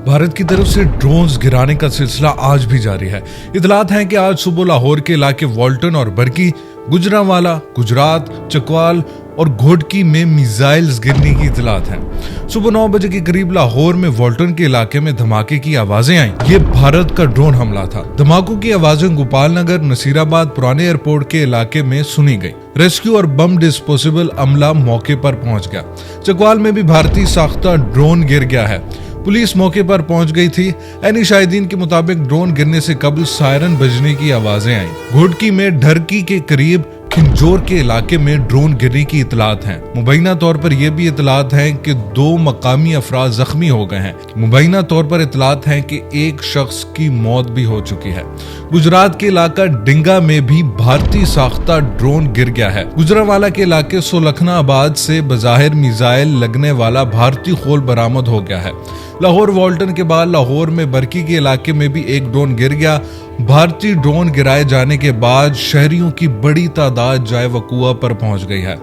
भारत की तरफ से ड्रोन्स गिराने का सिलसिला आज भी जारी है। इतलात हैं कि आज सुबह लाहौर के इलाके वॉल्टन और बरकी, गुजरांवाला, गुजरात, चकवाल और घोटकी में मिसाइल्स गिरने की इतलात हैं। सुबह 9 बजे के करीब लाहौर में वॉल्टन के इलाके में धमाके की आवाजें आईं। ये भारत का ड्रोन हमला था। धमाकों की आवाजें गोपाल नगर, नसीराबाद, पुराने एयरपोर्ट के इलाके में सुनी गई। रेस्क्यू और बम डिस्पोजेबल अमला मौके पर पहुंच गया। चकवाल में भी भारतीय साख्ता ड्रोन गिर गया है। पुलिस मौके पर पहुंच गई थी। एनी शाहिदीन के मुताबिक ड्रोन गिरने से कबल सायरन बजने की आवाजें आईं। घोटकी में ढरकी के करीब खिंजोर के इलाके में ड्रोन गिरने की इतलात हैं। मुबैना तौर पर यह भी इतलात हैं कि 2 मकामी अफराद जख्मी हो गए हैं। मुबैना तौर पर इतलात हैं कि एक शख्स की मौत भी हो चुकी है। गुजरात के इलाका डिंगा में भी भारतीय साख्ता ड्रोन गिर गया है। गुजरांवाला के इलाके सोलखनाबाद से बज़ाहिर मिसाइल लगने वाला भारतीय खोल बरामद हो गया है। लाहौर वॉल्टन के बाद लाहौर में बरकी के इलाके में भी एक ड्रोन गिर गया। भारतीय ड्रोन गिराए जाने के बाद शहरियों की बड़ी तादाद जाए वकुआ पर पहुंच गई है।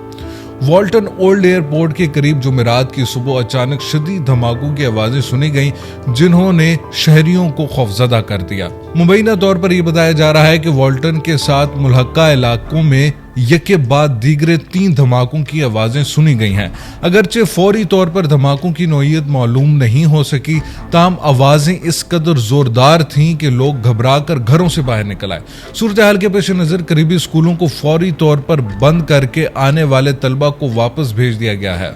वॉल्टन ओल्ड एयरपोर्ट के करीब जुमेरात की सुबह अचानक शदीद धमाकों की आवाजें सुनी गईं, जिन्होंने शहरियों को खौफजदा कर दिया। मुबैना तौर पर यह बताया जा रहा है कि वॉल्टन के साथ मुल्हक्का इलाकों में यके बाद दीगरे 3 धमाकों की आवाजें सुनी गई हैं। अगरचे फौरी तौर पर धमाकों की नौइयत मालूम नहीं हो सकी, ताहम आवाजें इस कदर जोरदार थीं कि लोग घबरा कर घरों से बाहर निकल आए। सूरत हाल के पेश नजर करीबी स्कूलों को फौरी तौर पर बंद करके आने वाले तलबा को वापस भेज दिया गया है।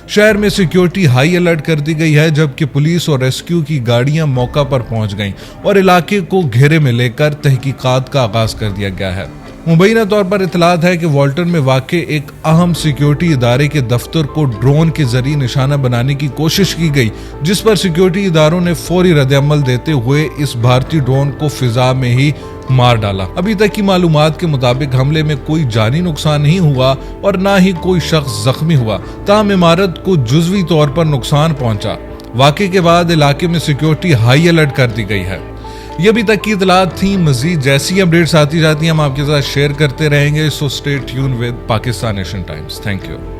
शहर में सिक्योरिटी हाई अलर्ट कर दी गई है, जबकि पुलिस और रेस्क्यू की गाड़ियां मौका पर पहुंच गईं और इलाके को घेरे में लेकर तहकीकात का आगाज कर दिया गया है। मुबैना तौर पर इतलात है कि वॉल्टन में वाक़ एक अहम सिक्योरिटी इदारे के दफ्तर को ड्रोन के जरिए निशाना बनाने की कोशिश की गई, जिस पर सिक्योरिटी इदारों ने फौरी रद्द-ए-अमल देते हुए इस भारतीय ड्रोन को फिजा में ही मार डाला। अभी तक की मालूमात के मुताबिक हमले में कोई जानी नुकसान नहीं हुआ और ना ही कोई शख्स जख्मी हुआ, ताहम इमारत को जुज़वी तौर पर नुकसान पहुंचा। वाक़े के बाद इलाके में सिक्योरिटी हाई अलर्ट कर दी गई है। ये अभी तक की इतलात थी। मजीद जैसी अपडेट्स आती जाती हैं हम आपके साथ शेयर करते रहेंगे। So stay tune with Pakistan nation times. Thank you.